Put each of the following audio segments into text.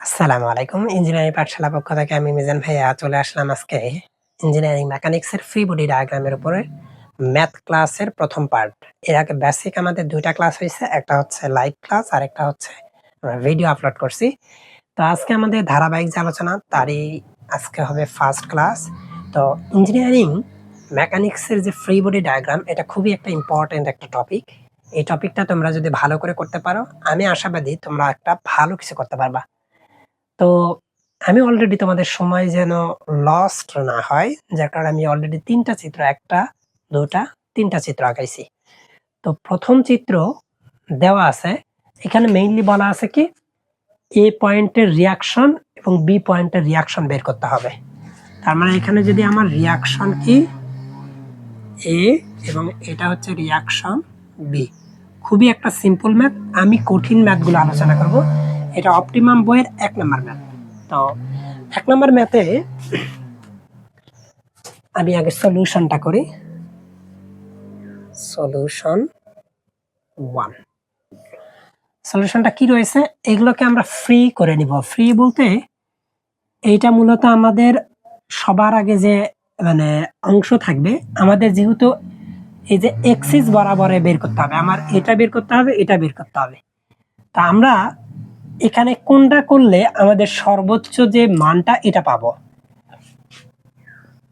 আসসালামু আলাইকুম। ইঞ্জিনিয়ারিং পাঠশালা পক্ষ থেকে আমি মিজান ভাইয়া চলে আসলাম আজকে ইঞ্জিনিয়ারিং মেকানিক্সের ফ্রি বডি ডায়াগ্রামের উপরে ম্যাথ ক্লাসের প্রথম পার্ট। এর আগে বেসিক আমাদের ২ টা ক্লাস হইছে। একটা হচ্ছে লাইভ ক্লাস আরেকটা হচ্ছে আমরা ভিডিও আপলোড করছি। তো আজকে আমাদের ধারাবাহিক যে আলোচনা তারই আজকে হবে ফার্স্ট ক্লাস। তো ইঞ্জিনিয়ারিং মেকানিক্সের যে ফ্রি বডি ডায়াগ্রাম এটা খুবই একটা ইম্পর্টেন্ট একটা টপিক। এই টপিকটা তোমরা যদি ভালো করে করতে পারো, আমি আশাবাদী তোমরা একটা ভালো কিছু করতে পারবা। তো আমি অলরেডি তোমাদের সময় যেন লস্ট না হয়, যার কারণে আমি অলরেডি ৩ টা চিত্র ১ টা, ২ টা, ৩ টা চিত্র আঁকাইছি। তো ১ম চিত্র দেওয়া আছে। এখানে মেইনলি বলা আছে কি A পয়েন্টের রিঅ্যাকশন এবং B পয়েন্টের রিঅ্যাকশন বের করতে হবে। তার মানে এখানে যদি আমার রিঅ্যাকশন কি A এবং এটা হচ্ছে রিঅ্যাকশন B। খুবই একটা সিম্পল ম্যাথ। আমি কঠিন ম্যাথগুলো আলোচনা করব। এটা অপটিমাম বইয়ের ১ নাম্বার ম্যাথ। তো ১ নাম্বার ম্যাথে আমি আগে সলিউশনটা করি। সলিউশন 1। সলিউশনটা কি রয়েছে? এগুলোকে আমরা ফ্রি করে নিব। ফ্রি বলতে এইটা মূলত আমাদের সবার আগে যে মানে অংশ থাকবে, আমাদের যেহেতু এই যে এক্সিস বরাবরে বের করতে হবে, আমার এটা বের করতে হবে, এটা বের করতে হবে। তা আমরা এখানে কোনটা করলে আমাদের সর্বোচ্চ যে মানটা এটা পাবো।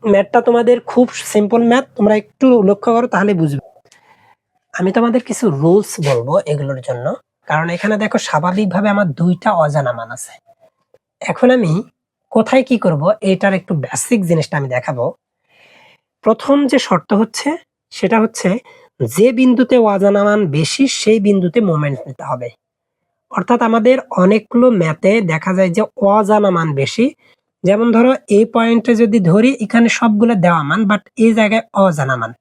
ম্যাথটা তোমাদের খুব সিম্পল ম্যাথ, তোমরা একটু লক্ষ্য করো তাহলে বুঝবে। আমি তোমাদের কিছু রুলস বলবো এগুলোর জন্য, কারণ এখানে দেখো স্বাভাবিকভাবে আমার ২ টা অজানা মান আছে। এখন আমি কোথায় কি করব এটার একটু বেসিক জিনিসটা আমি দেখাবো। প্রথম যে শর্ত হচ্ছে সেটা হচ্ছে যে বিন্দুতে অজানা মান বেশি সেই বিন্দুতে মোমেন্ট নিতে হবে। অর্থাৎ আমাদের অনেকগুলো ম্যাথে দেখা যায় যে অজানা মান বেশি। যেমন ধরো এই পয়েন্টে যদি ধরি এখানে সবগুলো দেওয়া মান, বাট এই জায়গায় অজানা মান,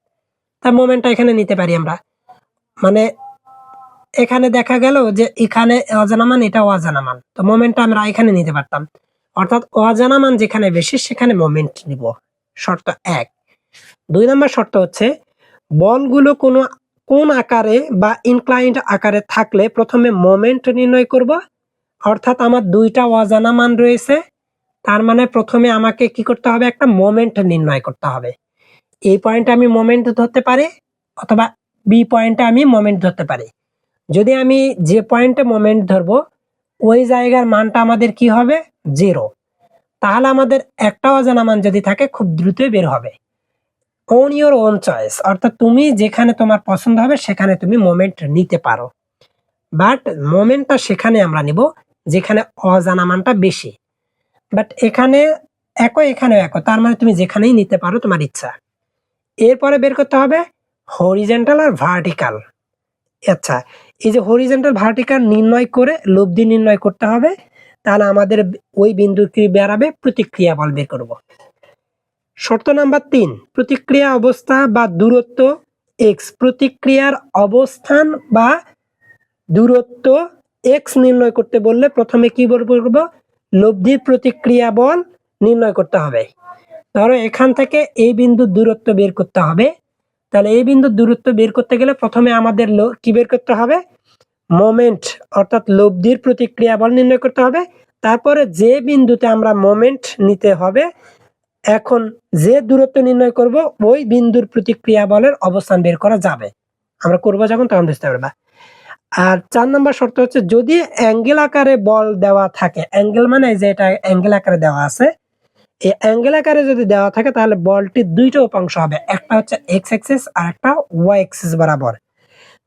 তার মোমেন্টটা এখানে নিতে পারি আমরা। মানে এখানে দেখা গেল যে এখানে অজানা মান, এটা অজানা মান, তো মোমেন্টটা আমরা এখানে নিতে পারতাম। অর্থাৎ অজানা মান যেখানে বেশি সেখানে মোমেন্ট নিব। শর্ত ১। ২ নম্বর শর্ত হচ্ছে বলগুলো কোন আকারে বা ইনক্লাইন্ড আকারে থাকলে প্রথমে মোমেন্ট নির্ণয় করব। অর্থাৎ আমার ২ টা অজানা মান রয়েছে, তার মানে প্রথমে আমাকে কি করতে হবে? একটা মোমেন্ট নির্ণয় করতে হবে। এই পয়েন্টে আমি মোমেন্ট ধরতে পারি অথবা বি পয়েন্টে আমি মোমেন্ট ধরতে পারি। যদি আমি যে পয়েন্টে মোমেন্ট ধরবো ওই জায়গার মানটা আমাদের কি হবে? 0। তাহলে আমাদের একটা অজানা মান যদি থাকে খুব দ্রুতই বের হবে। অন ইওর ওন চয়েস, অর্থাৎ তুমি যেখানে তোমার পছন্দ হবে সেখানে তুমি মোমেন্ট নিতে পারো, বাট মোমেন্টটা সেখানে আমরা নিব যেখানে অজানা মানটা বেশি। বাট এখানে এখানেও একই, তার মানে তুমি যেখানেই নিতে পারো, তোমার ইচ্ছা। এরপরে বের করতে হবে হরিজন্টাল আর ভার্টিক্যাল। আচ্ছা, এই যে হরিজন্টাল ভার্টিক্যাল নির্ণয় করে লব্ধি নির্ণয় করতে হবে, তাহলে আমাদের ওই বিন্দু কি বেরাবে? প্রতিক্রিয়া বল বের করব। শর্ত নাম্বার ৩, প্রতিক্রিয়া অবস্থা বা দূরত্ব এক্স, প্রতিক্রিয়ার অবস্থান বা দূরত্ব এক্স নির্ণয় করতে বললে প্রথমে কি করব? লব্ধির প্রতিক্রিয়া বল নির্ণয় করতে হবে। ধরো এখান থেকে এই বিন্দুর দূরত্ব বের করতে হবে, তাহলে এই বিন্দুর দূরত্ব বের করতে গেলে প্রথমে আমাদের কি বের করতে হবে? মোমেন্ট, অর্থাৎ লব্ধির প্রতিক্রিয়া বল নির্ণয় করতে হবে। তারপরে যে বিন্দুতে আমরা মোমেন্ট নিতে হবে, এখন যে দূরত্ব নির্ণয় করব ওই বিন্দুর প্রতিক্রিয়া বলের অবস্থান বের করা যাবে। আমরা করব যখন তখন বুঝতে পারবা। আর ৪ নম্বর শর্ত হচ্ছে যদি অ্যাঙ্গেল আকারে বল দেওয়া থাকে, অ্যাঙ্গেল মানে যে এটা অ্যাঙ্গেল আকারে দেওয়া আছে, এই অ্যাঙ্গেল আকারে যদি দেওয়া থাকে তাহলে বলটির ২ টা উপাংশ হবে, একটা হচ্ছে এক্স অ্যাক্সিস আর একটা ওয়াই অ্যাক্সিস বরাবর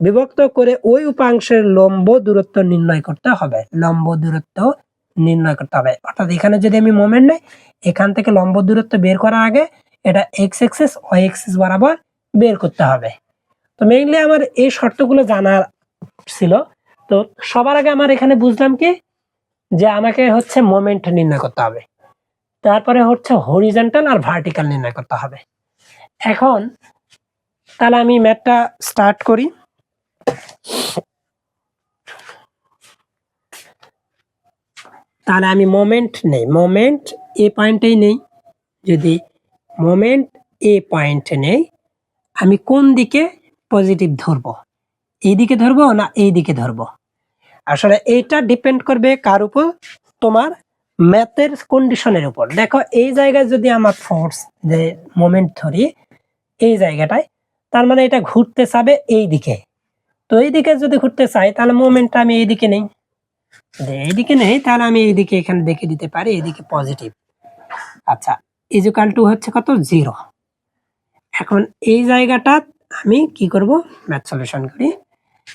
বিভক্ত করে ওই উপাংশের লম্ব দূরত্ব নির্ণয় করতে হবে। লম্ব দূরত্ব নির্ণয় করতে হবে, অর্থাৎ এখানে যদি আমি মোমেন্ট নেই, এখান থেকে লম্ব দূরত্ব বের করার আগে এটা এক্স অ্যাক্সিস ওয়াই অ্যাক্সিস বরাবর বের করতে হবে। তো মেইনলি আমার এই শর্তগুলো জানার ছিল। তো সবার আগে আমার এখানে বুঝলাম কি যে আমাকে হচ্ছে মোমেন্ট নির্ণয় করতে হবে, তারপরে হচ্ছে হরিজন্টাল আর ভার্টিক্যাল নির্ণয় করতে হবে। এখন তাহলে আমি ম্যাথটা স্টার্ট করি। তাহলে আমি মোমেন্ট নেই, মোমেন্ট এ পয়েন্টেই নেই। যদি মোমেন্ট এ পয়েন্টে নেই, আমি কোন দিকে পজিটিভ ধরবো? এই দিকে ধরবো না এই দিকে ধরবো? আসলে এইটা ডিপেন্ড করবে কার উপর? তোমার ম্যাথের কন্ডিশনের উপর। দেখো এই জায়গায় যদি আমার ফোর্স যে মোমেন্ট ধরি এই জায়গাটায়, তার মানে এটা ঘুরতে চাবে এই দিকে। তো এই দিকে যদি ঘুরতে চাই তাহলে মোমেন্টটা আমি এইদিকে নেই, এইদিকে নেই, তাহলে আমি এইদিকে এখানে দেখে দিতে পারি এইদিকে পজিটিভ। আচ্ছা, ইকুয়াল টু হচ্ছে কত 0। এখন এই জায়গাটা আমি কি করব, ম্যাথ সলিউশন করি।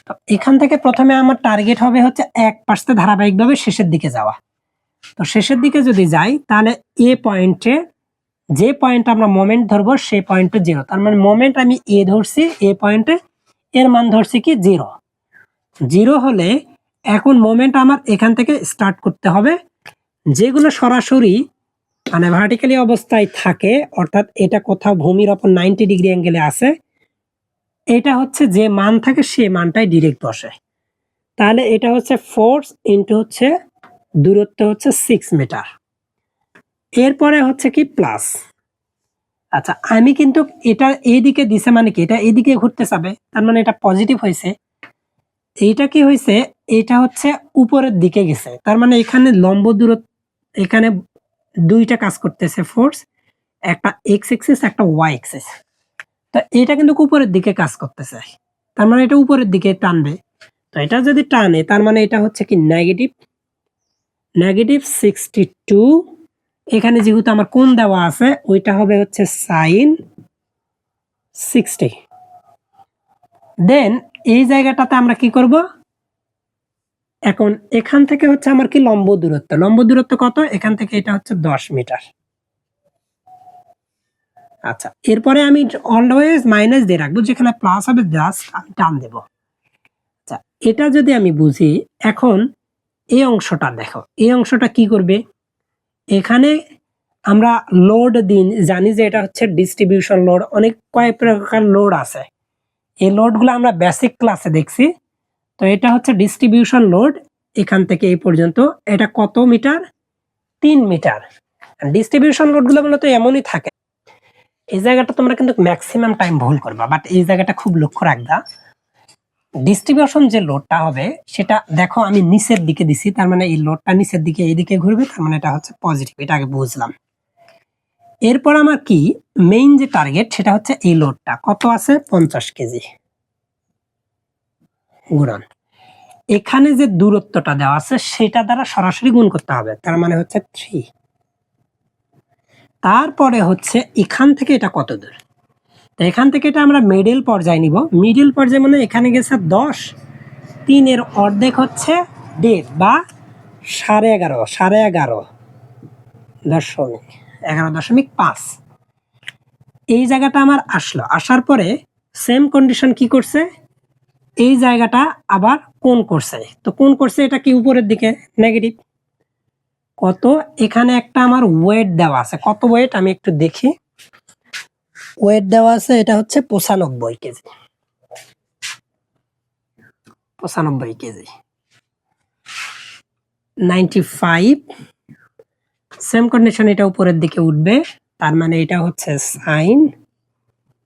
তো এখান থেকে প্রথমে আমার টার্গেট হবে হচ্ছে এক পাশে ধারাবাহিকভাবে শেষের দিকে যাওয়া। তো শেষের দিকে যদি যাই তাহলে এ পয়েন্টে যে পয়েন্ট আমরা মোমেন্ট ধরবো সেই পয়েন্টে 0, তার মানে মোমেন্ট আমি এ ধরছি, এ পয়েন্টে এর মান ধরছি কি 0। 0 হলে এখন মোমেন্ট আমার এখান থেকে স্টার্ট করতে হবে। যেগুলো সরাসরি মানে ভার্টিক্যালি অবস্থায় থাকে, অর্থাৎ এটা কোথাও ভূমির ওপর 90 ডিগ্রি অ্যাঙ্গেলে আছে, এটা হচ্ছে যে মান থাকে সে মানটাই ডিরেক্ট বসে। তাহলে এটা হচ্ছে ফোর্স ইনটু হচ্ছে দূরত্ব হচ্ছে 6 মিটার। এরপরে হচ্ছে কি প্লাস। আচ্ছা, আমি কিন্তু এটা এইদিকে দিছে মানে কি এটা এইদিকে ঘুরতে যাবে, তার মানে এটা পজিটিভ হয়েছে। এইটা কি হয়েছে, এটা হচ্ছে উপরের দিকে গেছে, তার মানে এখানে লম্ব দূরত্ব, এখানে দুইটা কাজ করতেছে ফোর্স, একটা এক্স এক্সিস একটা ওয়াই এক্সিস। তো এটা কিন্তু উপরের দিকে কাজ করতেছে, তার মানে এটা উপরের দিকে টানবে। তো এটা যদি টানে তার মানে এটা হচ্ছে কি নেগেটিভ 62। এখানে যেহেতু আমার কোণ দেওয়া আছে ওইটা হবে হচ্ছে sin 60। দেন এই জায়গাটাতে আমরা কি করব, এখন এখান থেকে হচ্ছে আমার কি লম্ব দূরত্ব কত, এখান থেকে এটা হচ্ছে 10 মিটার। আচ্ছা, এরপরে আমি অলওয়েজ মাইনাস দিয়ে রাখবো, যেখানে প্লাস হবে জাস্ট আমি টান দেব। আচ্ছা, এটা যদি আমি বুঝি, এখন এই অংশটা দেখো, এই অংশটা কি করবে, এখানে আমরা লোড দিন জানি যে এটা হচ্ছে ডিস্ট্রিবিউশন লোড, অনেক কয়েক প্রকার লোড আছে, এই লোডগুলো আমরা বেসিক ক্লাসে দেখছি। তো এটা হচ্ছে ডিস্ট্রিবিউশন লোড, এখান থেকে এই পর্যন্ত এটা কত মিটার, 3 মিটার। ডিস্ট্রিবিউশন লোডগুলো মূলত এমনই থাকে। এই জায়গাটা তোমরা কিন্তু ম্যাক্সিমাম টাইম ভুল করবা, বাট এই জায়গাটা খুব লক্ষ্য রাখবা। ডিস্ট্রিবিউশন যে লোডটা হবে সেটা দেখো আমি নিচের দিকে দিছি, তার মানে এই লোডটা নিচের দিকে এইদিকে ঘুরবে, তার মানে এটা হচ্ছে পজিটিভ, এটা আগে বুঝলাম। এরপর আমার কি মেইন যে টার্গেট সেটা হচ্ছে এই লোডটা কত আছে 50 কেজি গুণন এখানে যে দূরত্বটা দেওয়া আছে সেটা দ্বারা সরাসরি গুণ করতে হবে, তার মানে হচ্ছে 3। তারপরে হচ্ছে এখান থেকে এটা কত দূর, তো এখান থেকে এটা আমরা মিডল পর্যায়ে নিব। মিডল পর্যায়ে মানে এখানে গেছে 10, 3 এর অর্ধেক হচ্ছে 1.5 বা 11.5 এই জায়গাটা আমার আসলো। আসার পরে সেম কন্ডিশন কি করছে, এই জায়গাটা আবার কোণ করছে। তো কোণ করছে এটা কি উপরের দিকে নেগেটিভ কত, এখানে একটা আমার ওয়েট দেওয়া আছে, কত ওয়েট আমি একটু দেখি। ওয়েট দেওয়া আছে এটা হচ্ছে 95 কেজি, 95 কেজি 95। সেম কন্ডিশন এটা উপরের দিকে উঠবে, তার মানে এটা হচ্ছে sin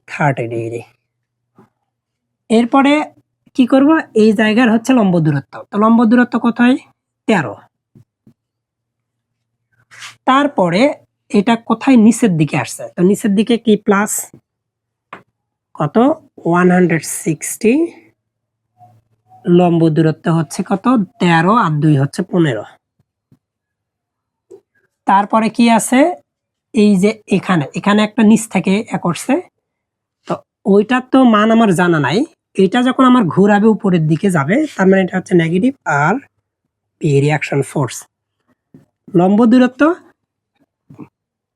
30 ডিগ্রি। এরপরে কি করব, এই জায়গার হচ্ছে লম্ব দূরত্ব, তো লম্ব দূরত্ব কত হয় 13। তারপরে এটা কোথায় নিচের দিকে আসছে, তো নিচের দিকে কি প্লাস কত 160, লম্ব দূরত্ব হচ্ছে কত 13 আর 2 হচ্ছে 15। তারপরে কি আছে, এই যে এখানে এখানে একটা নিচ থেকে করছে, তো ওইটার তো মান আমার জানা নাই। এটা যখন আমার ঘুরাবে উপরের দিকে যাবে, তার মানে এটা হচ্ছে নেগেটিভ আর পি রিঅ্যাকশন ফোর্স। লম্ব দূরত্ব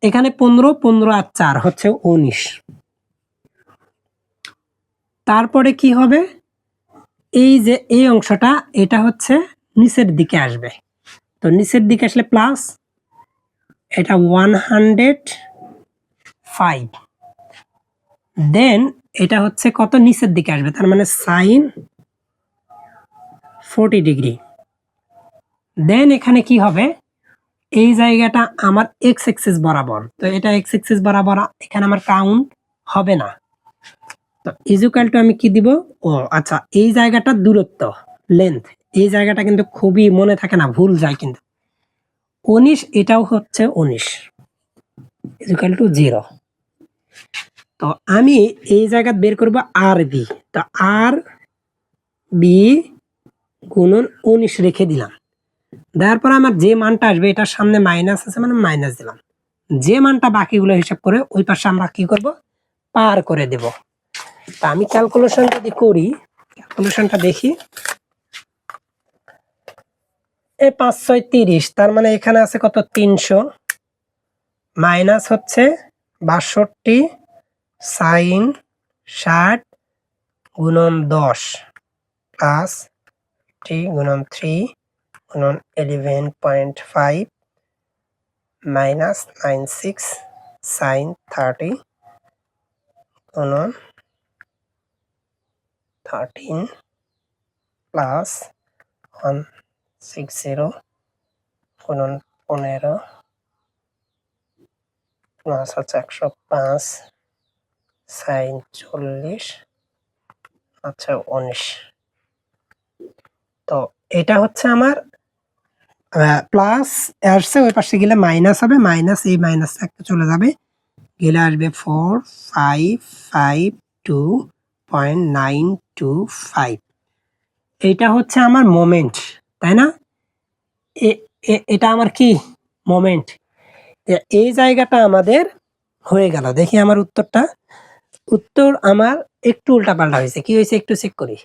এখানে 15 আর 4 হচ্ছে 19। তারপরে কি হবে, এই যে এই অংশটা এটা হচ্ছে নিচের দিকে আসবে, তো নিচের দিকে আসলে প্লাস এটা 105। দেন এটা হচ্ছে কত নিচের দিকে আসবে, তার মানে sin 40 ডিগ্রি। দেন এখানে কি হবে, এই জায়গাটা আমার এক্স এক্সিস বরাবর, তো এটা এক্স এক্সিস বরাবর, এখানে আমার কাউন্ট হবে না। তো ইকুয়াল টু আমি কি দিব, ও আচ্ছা এই জায়গাটা দূরত্ব লেন্থ, এই জায়গাটা কিন্তু খুবই মনে থাকে না, ভুল যায় কিন্তু। 19 এটাও হচ্ছে 19 ইকুয়াল টু 0। তো আমি এই জায়গা বের করব আর বি। তো আর বি গুণন 19 রেখে দিলাম। দেওয়ার পর আমার যে মানটা আসবে এটার সামনে মাইনাস আছে মানে মাইনাস দিলাম। যে মানটা বাকিগুলো হিসাব করে ওই পাশে আমরা কি করব, পার করে দেব। তা আমি ক্যালকুলেশন যদি করি, ক্যালকুলেশনটা দেখি, এই 5 6 30, তার মানে এখানে আছে কত 300 মাইনাস হচ্ছে 62 সাইন 60 গুণন 10 প্লাস টি গুণন 3 গুণন 11.5 মাইনাস 96 সাইন 30 গুণন 13 প্লাস 160 গুণন 15 প্লাস হচ্ছে 105 সাইন 40 আচ্ছা 19। তো এটা হচ্ছে আমার প্লাস আসছে, ওই পাশে গেলে মাইনাস হবে, মাইনাস এই মাইনাস একটা চলে যাবে, গেলে আসবে 4552.925। এইটা হচ্ছে আমার মোমেন্ট, তাই না? এটা আমার কি মোমেন্ট। এই জায়গাটা আমাদের হয়ে গেল। দেখি আমার উত্তরটা, উত্তর আমার একটু উল্টাপাল্টা হয়েছে। কি হয়েছে একটু চেক করি।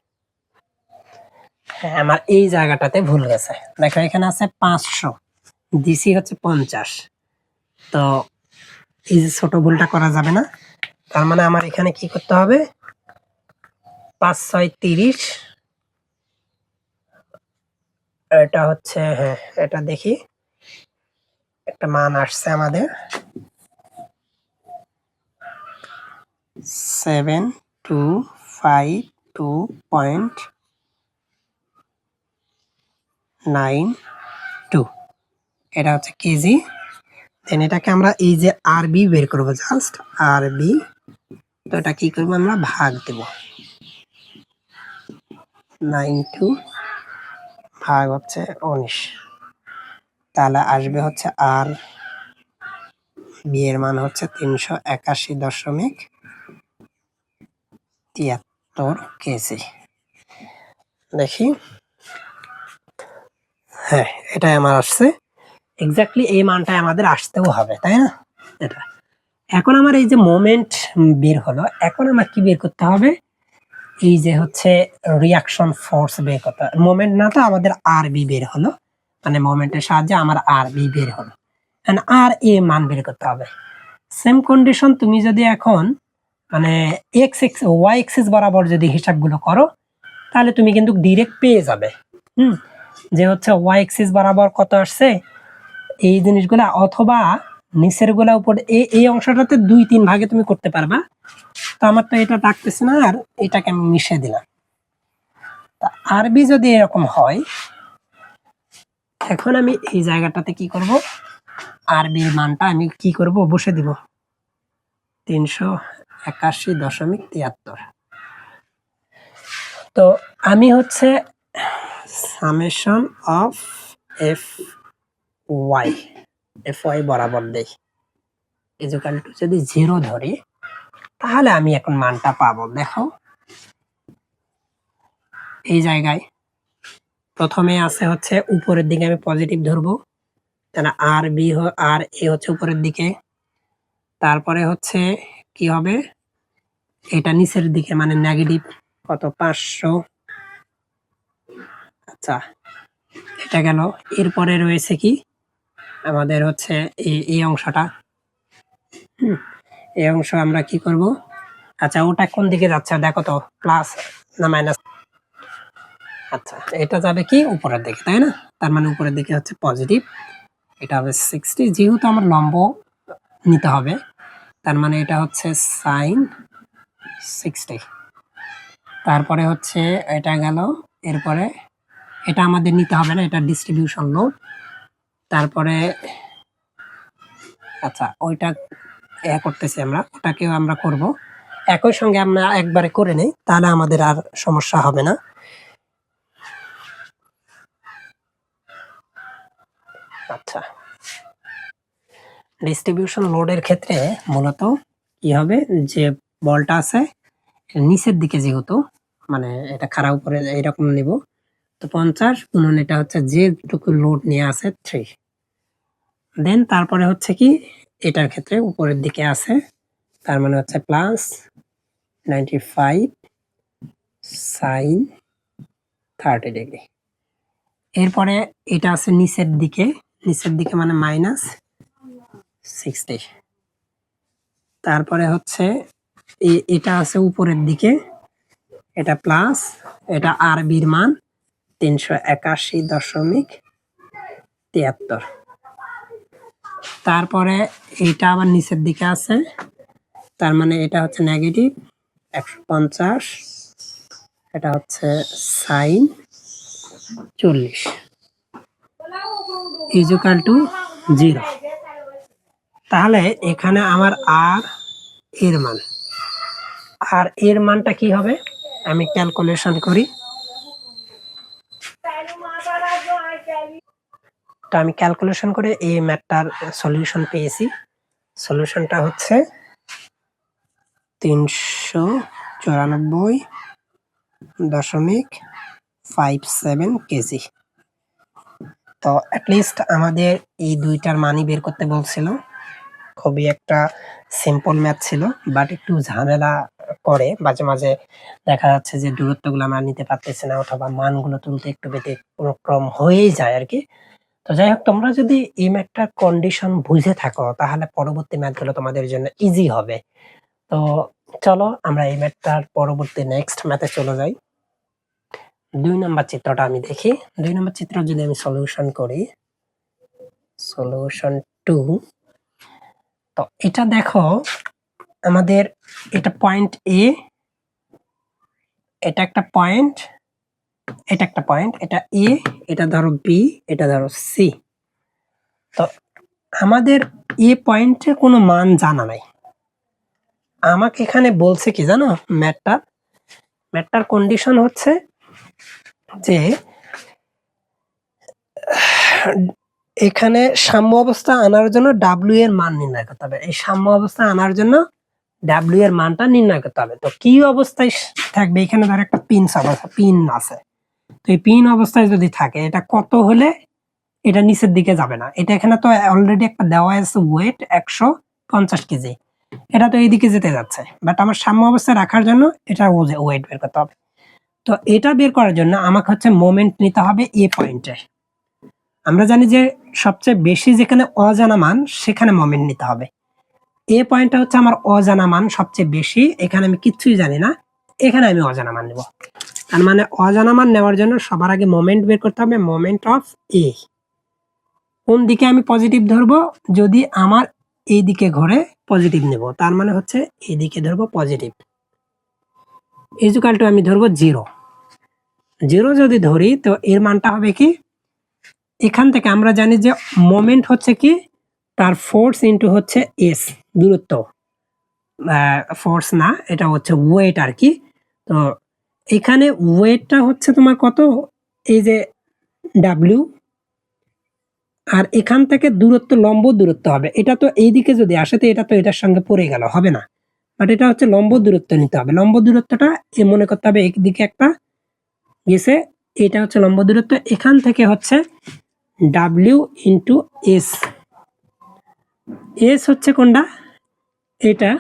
হ্যাঁ, আমার এই জায়গাটাতে ভুল গেছে। দেখো এখানে আছে 500, ডিসি হচ্ছে 50। তো এই যে ছোট ভুলটা করা যাবে না। তার মানে আমার এখানে কি করতে হবে, 5 6 30, এটা হচ্ছে, হ্যাঁ এটা দেখি একটা মান আসছে আমাদের 7252.92, এটা হচ্ছে কেজি। দেন এটাকে আমরা এই যে আরবি বের করবো, জাস্ট আরবি। তো এটা কি করবো, আমরা ভাগ দেব, 92 ভাগ হচ্ছে 19, তাহলে আসবে হচ্ছে আর বি এর মান হচ্ছে 381.73 কেজি। দেখি, হ্যাঁ এটাই আমার আসছে এক্স্যাক্টলি, এই মানটাই আমাদের আসতেও হবে, তাই না? এটা এখন আমার এই যে মোমেন্ট বের হলো, এখন আমার কি বের করতে হবে, এই যে হচ্ছে রিয়াকশন ফোর্স বের করতে হবে। মোমেন্ট না, তো আমাদের আর বি বের হলো, মানে মোমেন্টের সাহায্যে আমার আর বি বের হলো, আর এ মান বের করতে হবে। সেম কন্ডিশন তুমি যদি এখন মানে এক্স এক্স ওয়াই এক্সিস বরাবর যদি হিসাবগুলো করো, তাহলে তুমি কিন্তু ডিরেক্ট পেয়ে যাবে যে হচ্ছে ওয়াই এক্সিস বরাবর কত আসছে এই জিনিসগুলা, অথবা নিচের গুলা উপর এই অংশটাতে 2-3 ভাগে তুমি করতে পারবা। তো আমার তো এটা ডাকতেছে না, আর এটাকে আমি মিশিয়ে দিলাম। আরবি যদি এরকম হয়, এখন আমি এই জায়গাটাতে কি করব, আরবির মানটা আমি কি করব, বসে দিব 381.73। তো আমি হচ্ছে সামেশন অফ এফ ওয়াই বরাবর দেই ইকুয়াল টু যদি 0 ধরি, তাহলে আমি এখন মানটা পাবো। দেখো এই জায়গায় প্রথমে আছে হচ্ছে উপরের দিকে আমি পজিটিভ ধরবো, আর বি আর এ হচ্ছে উপরের দিকে, তারপরে হচ্ছে কি হবে, এটা নিচের দিকে মানে নেগেটিভ কত 500। আচ্ছা এটা গেল, এরপরে রয়েছে কি আমাদের হচ্ছে এই অংশটা, এই অংশ আমরা কি করব, আচ্ছা ওটা কোন দিকে যাচ্ছে দেখো তো, প্লাস না মাইনাস, আচ্ছা এটা যাবে কি উপরের দিকে, তাই না? তার মানে উপরের দিকে হচ্ছে পজিটিভ, এটা হবে 60, যেহেতু আমার লম্ব নিতে হবে, তার মানে এটা হচ্ছে সাইন 60। তারপরে হচ্ছে এটা গেল, এরপরে এটা আমাদের নিতে হবে না, এটা ডিস্ট্রিবিউশন লোড। তারপরে আচ্ছা ওইটা করতেছি আমরা, ওটাকেও আমরা করব একই সঙ্গে, আমরা একবারে করে নেই, তাহলে আমাদের আর সমস্যা হবে না। আচ্ছা ডিস্ট্রিবিউশন লোডের ক্ষেত্রে মূলত কি হবে, যে বলটা আছে নিচের দিকে, যেহেতু মানে এটা খাড়া উপরে এরকম নিব, তো 50 গুণন এটা হচ্ছে যেটুকু লোড নিয়ে আছে 3, দেন তারপরে হচ্ছে কি এটার ক্ষেত্রে উপরের দিকে আছে, তার মানে হচ্ছে প্লাস 95 সাইন 30 ডিগ্রি। এরপরে এটা আছে নিচের দিকে, নিচের দিকে মানে মাইনাস 60। তারপরে হচ্ছে এটা আছে উপরের দিকে, এটা প্লাস, এটা আরবির মান 381.73। তারপরে এটা আবার নিচের দিকে আছে, তার মানে এটা হচ্ছে নেগেটিভ 150, এটা হচ্ছে সাইন 40 ইকুয়াল টু 0। তাহলে এখানে আমার আর এর মান, আর এর মানটা কি হবে, আমি ক্যালকুলেশন করি। তো আমি ক্যালকুলেশন করে এই ম্যাথটার সলিউশন পেয়েছি। সলিউশনটা হচ্ছে 394.57 কেজি। তো অ্যাটলিস্ট আমাদের এই দুইটার মানই বের করতে বলছিল। খুবই একটা সিম্পল ম্যাথ ছিল, বাট একটু ঝামেলা করে মাঝে মাঝে, দেখা যাচ্ছে যে দূরত্বগুলো আমরা নিতে পারতেছি না, অথবা মানগুলো তুলতে একটু ব্যতিক্রম হয়েই যায় আর কি। তো যাই হোক, তোমরা যদি এই ম্যাথটার কন্ডিশন বুঝে থাকো তাহলে পরবর্তী ম্যাথগুলো তোমাদের জন্য ইজি হবে। তো চলো আমরা এই ম্যাথটার পরবর্তী নেক্সট ম্যাথে চলে যাই। 2 নম্বর চিত্রটা আমি দেখি। 2 নম্বর চিত্র যদি আমি সলিউশন করি, সলিউশন 2। তো এটা দেখো, আমাদের এটা পয়েন্ট এ, এটা একটা পয়েন্ট, এটা একটা পয়েন্ট, এটা এ, এটা ধরো বি, এটা ধরো সি। তো আমাদের এ পয়েন্টে কোনো মান জানা নাই। আমাকে এখানে বলছে কি জানো, ম্যাথটার কন্ডিশন হচ্ছে যে এখানে সাম্য অবস্থা আনার জন্য ডাব্লিউ এর মান নির্ণয় করতে হবে। এই সাম্য অবস্থা আনার জন্য ডাব্লিউ এর মানটা নির্ণয় করতে হবে। তো কি অবস্থায় থাকবে, এখানে ধর একটা পিন আছে, তো এই পিন অবস্থায় যদি থাকে, এটা কত হলে এটা নিচের দিকে যাবে না। এটা এখানে তো অলরেডি একটা দেওয়া আছে ওয়েট 150 কেজি, এটা তো এইদিকে যেতে যাচ্ছে, বাট আমার সাম্য অবস্থায় রাখার জন্য এটা ওয়েট বের করতে হবে। তো এটা বের করার জন্য আমাকে হচ্ছে মোমেন্ট নিতে হবে এ পয়েন্টে। আমরা জানি যে সবচেয়ে বেশি যেখানে অজানা মান সেখানে মোমেন্ট নিতে হবে। এ পয়েন্টটা হচ্ছে আমার অজানা মান সবচেয়ে বেশি, এখানে আমি কিচ্ছুই জানি না, এখানে আমি অজানা মান নেব। তার মানে অজানা মান নেওয়ার জন্য সবার আগে মোমেন্ট বের করতে হবে, মোমেন্ট অফ এ। কোন দিকে আমি পজিটিভ ধরবো, যদি আমার এই দিকে ঘুরে পজিটিভ নেব, তার মানে হচ্ছে এই দিকে ধরবো পজিটিভ, ইকুয়াল টু আমি ধরবো 0। 0 যদি ধরি তো এর মানটা হবে কি, এখান থেকে আমরা জানি যে মোমেন্ট হচ্ছে কি তার ফোর্স ইনটু হচ্ছে এস, দূরত্ব, ফোর্স না, এটা হচ্ছে ওয়েট আর কি। তো এখানে ওয়েটটা হচ্ছে তোমার কত, এই যে ডাব্লিউ, আর এখান থেকে দূরত্ব, লম্ব দূরত্ব হবে, এটা তো এইদিকে যদি আসে তো এটা তো এটার সঙ্গে পড়ে গেল, হবে না, বাট এটা হচ্ছে লম্ব দূরত্ব নিতে হবে। লম্ব দূরত্বটা মনে করতে হবে একদিকে একটা গেছে, এটা হচ্ছে লম্ব দূরত্ব, এখান থেকে হচ্ছে ডাব্লিউ ইন্টু এস। এস হচ্ছে কোনটা, এটা,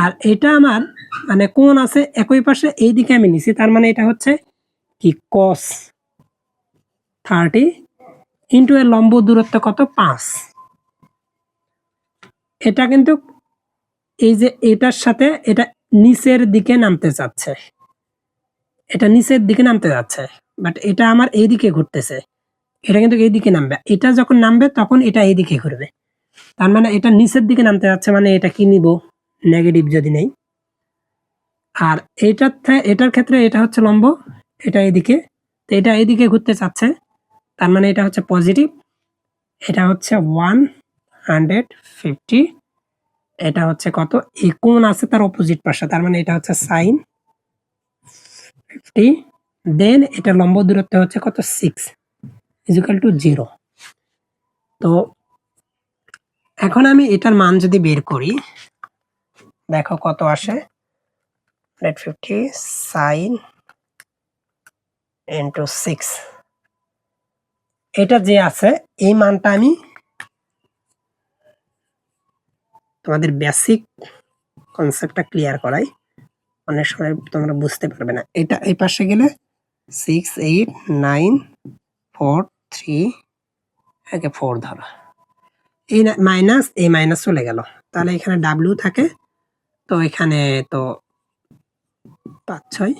আর এটা আমার মানে কোন আছে একই পাশে, এই দিকে আমি নিছি, তার মানে এটা হচ্ছে কি cos 30 ইন্টু এর লম্ব দূরত্ব কত 5। এটা কিন্তু এই যে এটার সাথে এটা নিচের দিকে নামতে যাচ্ছে, এটা নিচের দিকে নামতে যাচ্ছে, বাট এটা আমার এই দিকে ঘুরতেছে, এটা কিন্তু এই দিকে নামবে, এটা যখন নামবে তখন এটা এই দিকে ঘুরবে, তার মানে এটা নিচের দিকে নামতে যাচ্ছে, মানে এটা কি নিব, নেগেটিভ যদি নেই। আর এটার ক্ষেত্রে এটা হচ্ছে লম্ব, এটা এইদিকে, তো এটা এইদিকে ঘুরতে চাচ্ছে, তার মানে এটা হচ্ছে পজিটিভ, এটা হচ্ছে 150, এটা হচ্ছে কত, এই কোণ আছে তার অপোজিট পাশে, তার মানে এটা হচ্ছে সাইন 50, দেন এটা লম্ব দূরত্ব হচ্ছে কত 6 ইকুয়াল টু 0। তো এখন আমি এটার মান যদি বের করি, দেখো কত আসে, 150 sin into 6। এটা যে আছে এই মানটা আমি তোমাদের বেসিক কনসেপ্টটা ক্লিয়ার করাই, অনেক সময় তোমরা বুঝতে পারবে না। এটা এই পাশে গেলে 6 8 9 4 3 একে 4 ধরো, এই মাইনাস এই মাইনাস চলে গেল, তাহলে এখানে ডাব্লিউ থাকে, তো এখানে তো 5 6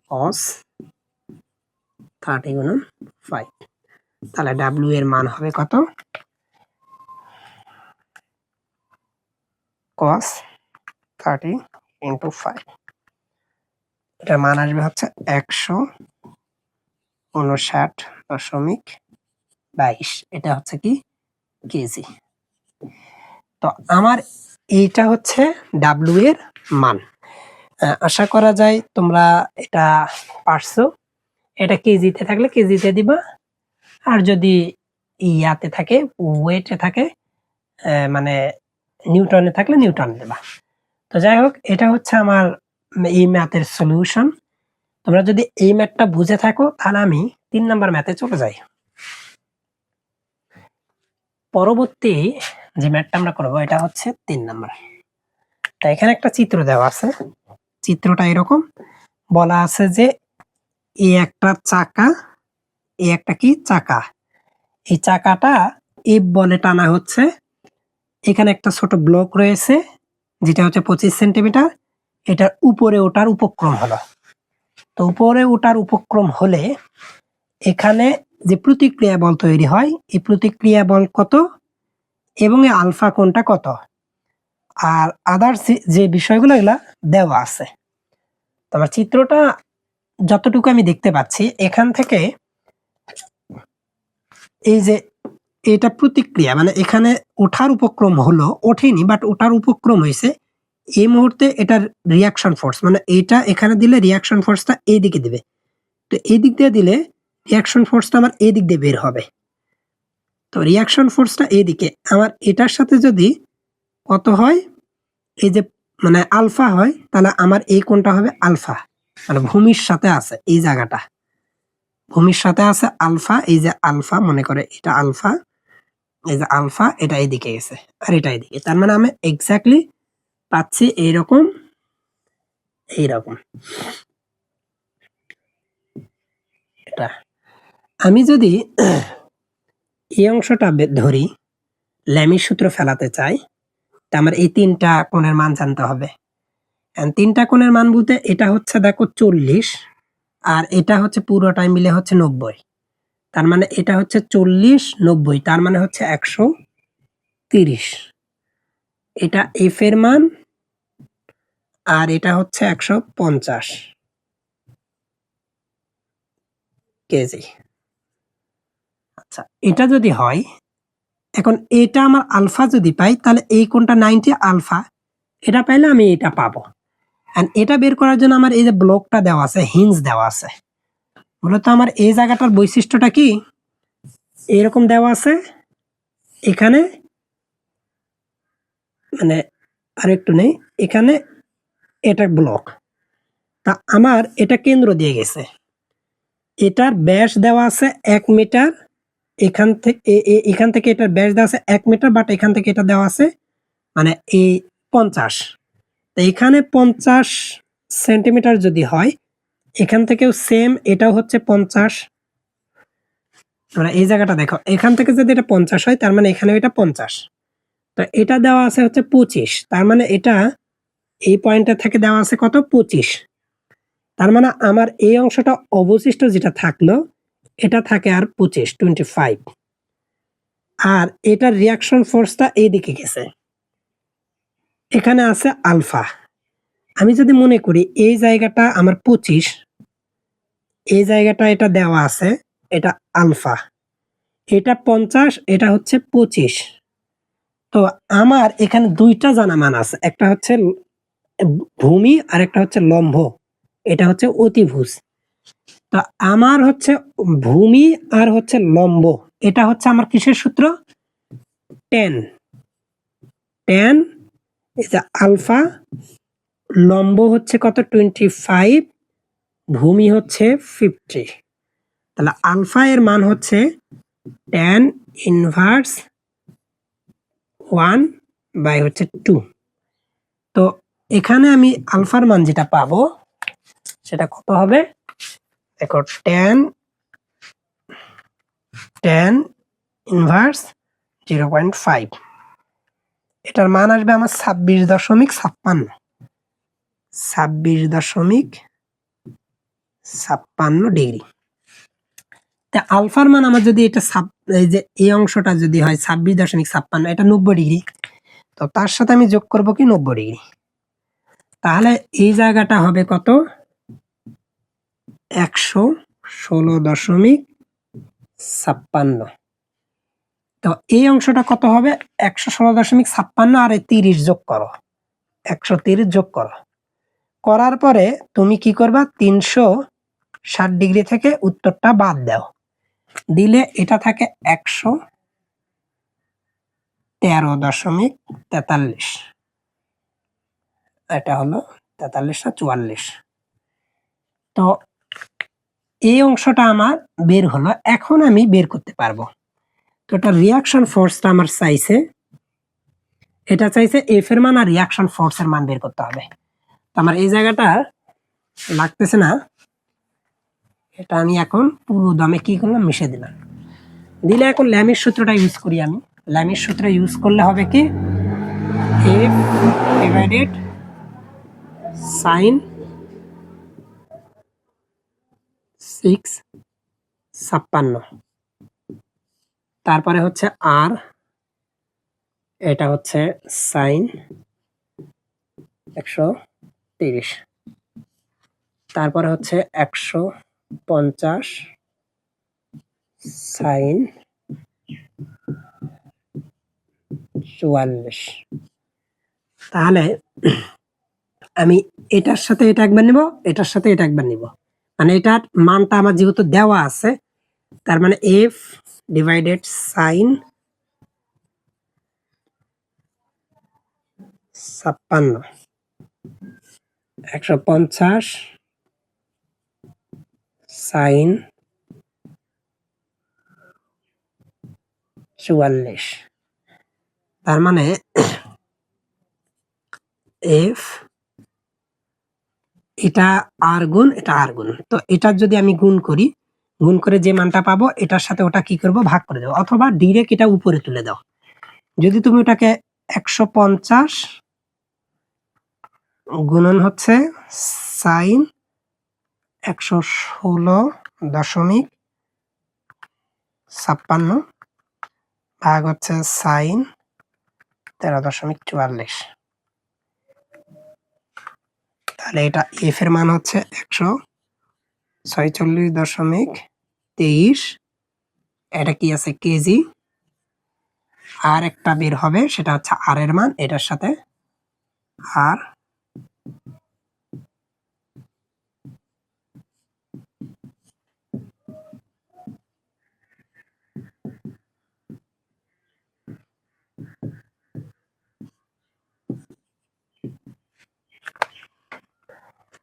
cos 30 গুণন 5, তাহলে ডাব্লিউ এর মান হবে কত, cos 30 into 5, এটার মান আসবে হচ্ছে 159.22, এটা হচ্ছে কি কেজি। তো আমার এইটা হচ্ছে ডাব্লিউ এর মান। আশা করা যায় তোমরা এটা পারছো। এটা কেজিতে থাকলে কেজিতে দিবা, আর যদি ইয়াতে থাকে ওয়েটে থাকে মানে নিউটনে থাকলে নিউটন দেবা। তো যাই হোক, এটা হচ্ছে আমার এই ম্যাথের সলিউশন। তোমরা যদি এই ম্যাথটা বুঝে থাকো তাহলে আমি 3 নাম্বার ম্যাথে চলে যাই। পরবর্তী যে ম্যাথটা আমরা করবো এটা হচ্ছে 3 নাম্বার। তা এখানে একটা চিত্র দেওয়া আছে, চিত্রটা এরকম বলা আছে যে এই একটা চাকা, এই একটা কি চাকা, এই চাকাটা এফ বলে টানা হচ্ছে, এখানে একটা ছোট ব্লক রয়েছে যেটা হচ্ছে 25 সেন্টিমিটার, এটার উপরে ওঠার উপক্রম হলো। তো উপরে ওঠার উপক্রম হলে এখানে যে প্রতিক্রিয়া বল তৈরি হয়, এই প্রতিক্রিয়া বল কত এবং এই আলফা কোণটা কত, আর আদার্স যে বিষয়গুলো এগুলা দেওয়া আছে। তোমার চিত্রটা যতটুকু আমি দেখতে পাচ্ছি, এখান থেকে এই যে এটা প্রতিক্রিয়া মানে এখানে ওঠার উপক্রম হলো, ওঠেনি বাট ওঠার উপক্রম হয়েছে, এই মুহূর্তে এটার রিয়াকশন ফোর্স মানে এটা এখানে দিলে রিয়াকশন ফোর্সটা এই দিকে দিবে, তো এই দিক দিয়ে দিলে রিয়াকশন ফোর্সটা আমার এই দিক দিয়ে বের হবে। তো রিয়াকশন ফোর্সটা এইদিকে, আমার এটার সাথে যদি কত হয়, এই যে মানে আলফা হয়, তাহলে আমার এই কোণটা হবে আলফা, মানে ভূমির সাথে আছে এই জায়গাটা, ভূমির সাথে আছে আলফা, এই যে আলফা মনে করে এটা আলফা, এই যে আলফা এটা এইদিকে গেছে আর এটা এইদিকে, তার মানে আমি এক্স্যাক্টলি পাচ্ছি এইরকম এইরকম। এটা আমি যদি এই অংশটা ধরি, ল্যামির সূত্র ফেলাতে চাই, তা আমার এই 3টা কোণের মান জানতে হবে। 3টা কোণের মান বলতে এটা হচ্ছে দেখো 40, আর এটা হচ্ছে পুরোটাই মিলে হচ্ছে 90, তার মানে এটা হচ্ছে 40 90, তার মানে হচ্ছে 130, এটা এফ এর মান, আর এটা হচ্ছে 150 কেজি। আচ্ছা, এটা যদি হয়, এখন এটা আমার আলফা যদি পাই, তাহলে এই কোণটা 90 আলফা, এটা পাইলে আমি এটা পাবো। এন্ড এটা বের করার জন্য আমার এই যে ব্লকটা দেওয়া আছে, হিঞ্জ দেওয়া আছে, মূলত আমার এই জায়গাটার বৈশিষ্ট্যটা কি, এরকম দেওয়া আছে, এখানে মানে আরেকটু নেই, এখানে এটা ব্লক, তা আমার এটা কেন্দ্র দিয়ে গেছে, এটার ব্যাস দেওয়া আছে 1 মিটার, এখান থেকে এটার ব্যাস দেওয়া আছে 1 মিটার, বাট এখান থেকে এটা দেওয়া আছে মানে এই 50, তো এখানে 50 সেন্টিমিটার যদি হয়, এখান থেকেও সেম এটাও হচ্ছে 50, মানে এই জায়গাটা দেখো, এখান থেকে যদি এটা 50 হয়, তার মানে এখানেও এটা 50, তো এটা দেওয়া আছে হচ্ছে 25, তার মানে এটা এই পয়েন্টটা থেকে দেওয়া আছে কত 25, তার মানে আমার এই অংশটা অবশিষ্ট যেটা থাকলো এটা থাকে আর 25 আর এটার রিয়াকশন ফোর্সটা এইদিকে গেছে, এখানে আছে আলফা। আমি যদি মনে করি এই জায়গাটা আমার 25, এই জায়গাটা এটা দেওয়া আছে, এটা আলফা, এটা 50, এটা হচ্ছে 25, তো আমার এখানে 2টা জানা মান আছে, একটা হচ্ছে ভূমি আর একটা হচ্ছে লম্ব, এটা হচ্ছে অতিভুজ। তো আমার হচ্ছে ভূমি আর হচ্ছে লম্ব, এটা হচ্ছে আমার কিসের সূত্র, 10 10 এই যে আলফা লম্ব হচ্ছে কত 25, ভূমি হচ্ছে 50, তাহলে আলফা এর মান হচ্ছে tan ইনভার্স 1 বাই হচ্ছে 2। তো এখানে আমি আলফার মান যেটা পাবো সেটা কত হবে, দেখো tan ইনভার্স 0.5, এটার মান আসবে আমার 26.56, 26.56 ডিগ্রি। তা আলফার মান আমার যদি এটা এই যে এই অংশটা যদি হয় 26.56, এটা 90 ডিগ্রি, তো তার সাথে আমি যোগ করব কি 90 ডিগ্রি, তাহলে এই জায়গাটা হবে কত 116.56। তো এই অংশটা কত হবে 116.56 আর 30 যোগ করো, 130 যোগ করো, করার পরে তুমি কি করবা 360 ডিগ্রি থেকে উত্তরটা বাদ দাও, দিলে এটা থাকে 113.43, এটা হলো 43 আর 44। তো এই অংশটা আমার বের হলো, এখন আমি বের করতে পারবো। তো এটা রিয়াকশন ফোর্সটা আমার চাইছে, এটা চাইছে এফ এর মান আর রিয়াকশন ফোর্সের মান বের করতে হবে। তো আমার এই জায়গাটা লাগতেছে না, এটা আমি এখন পুরো দমে কি করলাম মিশে দিলাম, দিলে এখন ল্যামির সূত্রটা ইউজ করি। আমি ল্যামির সূত্র ইউজ করলে হবে কি এফ ডিভাইডেড সাইন 656, তারপরে হচ্ছে আর, এটা হচ্ছে সাইন 130, তারপরে হচ্ছে 150 সাইন 44। তাহলে আমি এটার সাথে এটা একবার নিব, এটার সাথে এটা একবার নিব, মানে এটার মানটা আমার যেহেতু দেওয়া আছে, তার মানে এফ ডিভাইডেড সাইন 56 150 সাইন 44, তার মানে এফ এটা আর গুণ এটা আর গুণ, তো এটার যদি আমি গুণ করি, গুণ করে যে মানটা পাবো এটার সাথে ওটা কি করব ভাগ করে দেবো, অথবা ডিরেক্ট এটা উপরে তুলে দাও। যদি তুমি ওটাকে 150 গুণন হচ্ছে সাইন 116.56 ভাগ হচ্ছে সাইন 13.44, তাহলে এটা এফ এর মান হচ্ছে 146.23, এটা কি আছে কেজি, আর একটা বের হবে সেটা হচ্ছে আর এর মান, এটার সাথে আর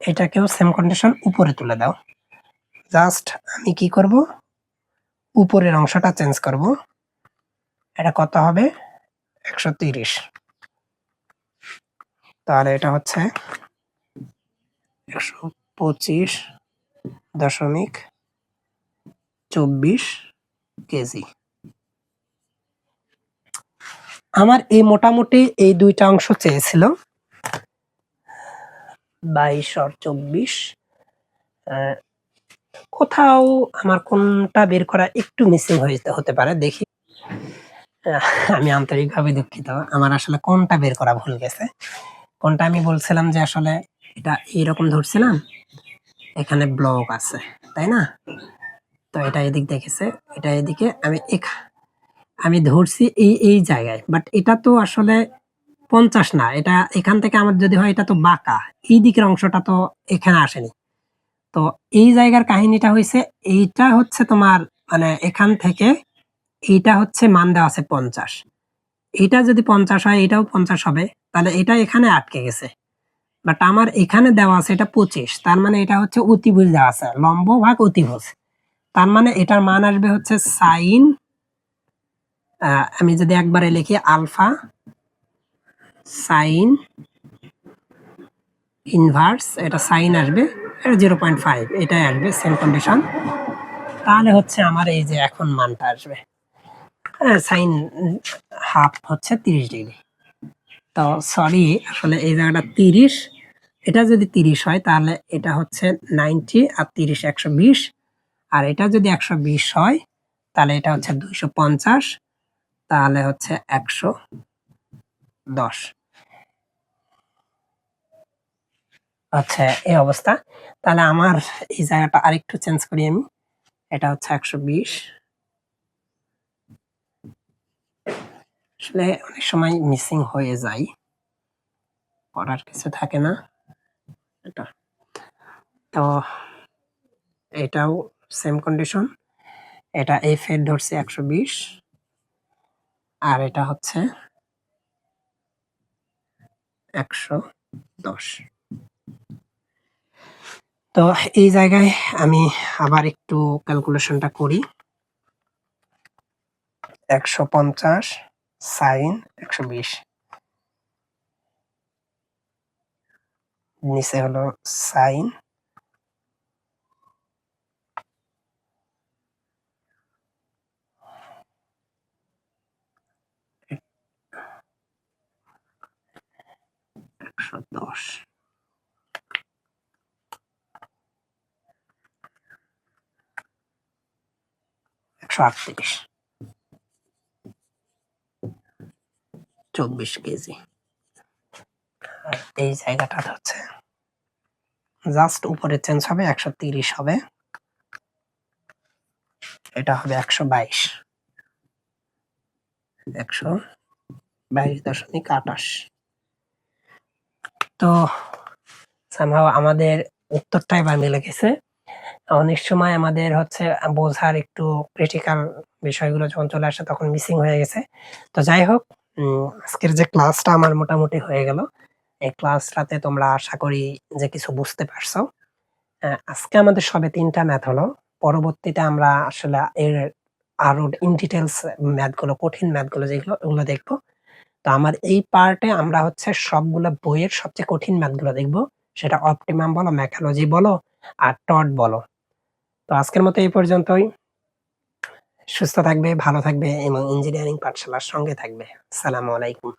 এটাকেও সেম কন্ডিশন উপরে তুলে দাও। জাস্ট আমি কি করব উপরের অংশটা চেঞ্জ করব, এটা কত হবে 130, তাহলে এটা হচ্ছে 125.24 কেজি। আমার এই মোটামুটি এই দুইটা অংশ চেয়েছিল 22 আর 24, কোথাও আমার কোনটা বের করা একটু মিসিং হতে পারে, দেখি। আমি আন্তরিকভাবে দুঃখিত, আমার আসলে কোনটা বের করা ভুল গেছে। কোনটা আমি বলছিলাম যে আসলে এটা এইরকম ধরছিলাম, এখানে ব্লক আছে তাই না, তো এটা এদিক দেখেছে, এটা এদিকে আমি ধরছি এই জায়গায়, বাট এটা তো আসলে 50 না, এটা এখান থেকে আমার যদি হয় এটা তো বাঁকা, এই দিকের অংশটা তো এখানে আসেনি। তো এই জায়গার কাহিনীটা হয়েছে, এইটা হচ্ছে তোমার মানে এখান থেকে এইটা হচ্ছে মান দেওয়া আছে 50, এটা যদি 50 হয় এটাও 50 হবে, তাহলে এটা এখানে আটকে গেছে। বাট আমার এখানে দেওয়া আছে এটা 25, তার মানে এটা হচ্ছে অতিভুজ দেওয়া আছে, লম্ব ভাগ অতিভুজ। তার মানে এটার মান আসবে হচ্ছে সাইন, আমি যদি একবারে লিখি আলফা সাইন ইনভার্স, এটা সাইন আসবে, এটা 0.5 এটাই আসবে সেম কন্ডিশন। তাহলে হচ্ছে আমার এই যে এখন মানটা আসবে সাইন হাফ হচ্ছে 30 ডিগ্রি। তো সরি, আসলে এই জায়গাটা 30, এটা যদি 30 হয় তাহলে এটা হচ্ছে 90 আর 30 120, আর এটা যদি 120 হয় তাহলে এটা হচ্ছে 250, তাহলে হচ্ছে 110। আচ্ছা, এই অবস্থা। তাহলে আমার এই জায়গাটা আরেকটু চেঞ্জ করি আমি, এটা হচ্ছে 120। আসলে অনেক সময় মিসিং হয়ে যায়, করার কিছু থাকে না এটা। তো এটাও সেম কন্ডিশন, এটা এফ এর ধরছে 120 আর এটা হচ্ছে 110। তো এই জায়গায় আমি আবার একটু ক্যালকুলেশনটা করি। 150 সাইন 120, নিচে হলো সাইন 110, 138, 24 কেজি। আর এই জায়গাটা হচ্ছে জাস্ট উপরে চেঞ্জ হবে, 130 হবে, এটা হবে 122, 122.28। তো somehow আমাদের উত্তরটা এবার মিলে গেছে। অনেক সময় আমাদের হচ্ছে বোঝার একটু ক্রিটিক্যাল বিষয়গুলো যখন চলে আসে তখন মিসিং হয়ে গেছে। তো যাই হোক, আজকের যে ক্লাসটা আমার মোটামুটি হয়ে গেল। এই ক্লাসটাতে তোমরা আশা করি যে কিছু বুঝতে পারছো। আজকে আমাদের সবে ৩ টা ম্যাথ হলো। পরবর্তীতে আমরা আসলে এর আরো ইন ডিটেইলস ম্যাথগুলো, কঠিন ম্যাথগুলো যেগুলো ওগুলো দেখব। তো আমার এই পার্টে আমরা হচ্ছে সবগুলা বইয়ের সবচেয়ে কঠিন ম্যাথগুলো দেখব। সেটা অপটিমাম বলো, ম্যাকালজি বলো আর টড বলো। তো আজকের মতো এই পর্যন্তই। সুস্থ থাকবে, ভালো থাকবে এবং ইঞ্জিনিয়ারিং পাঠশালার সঙ্গে থাকবে। আসসালামু আলাইকুম।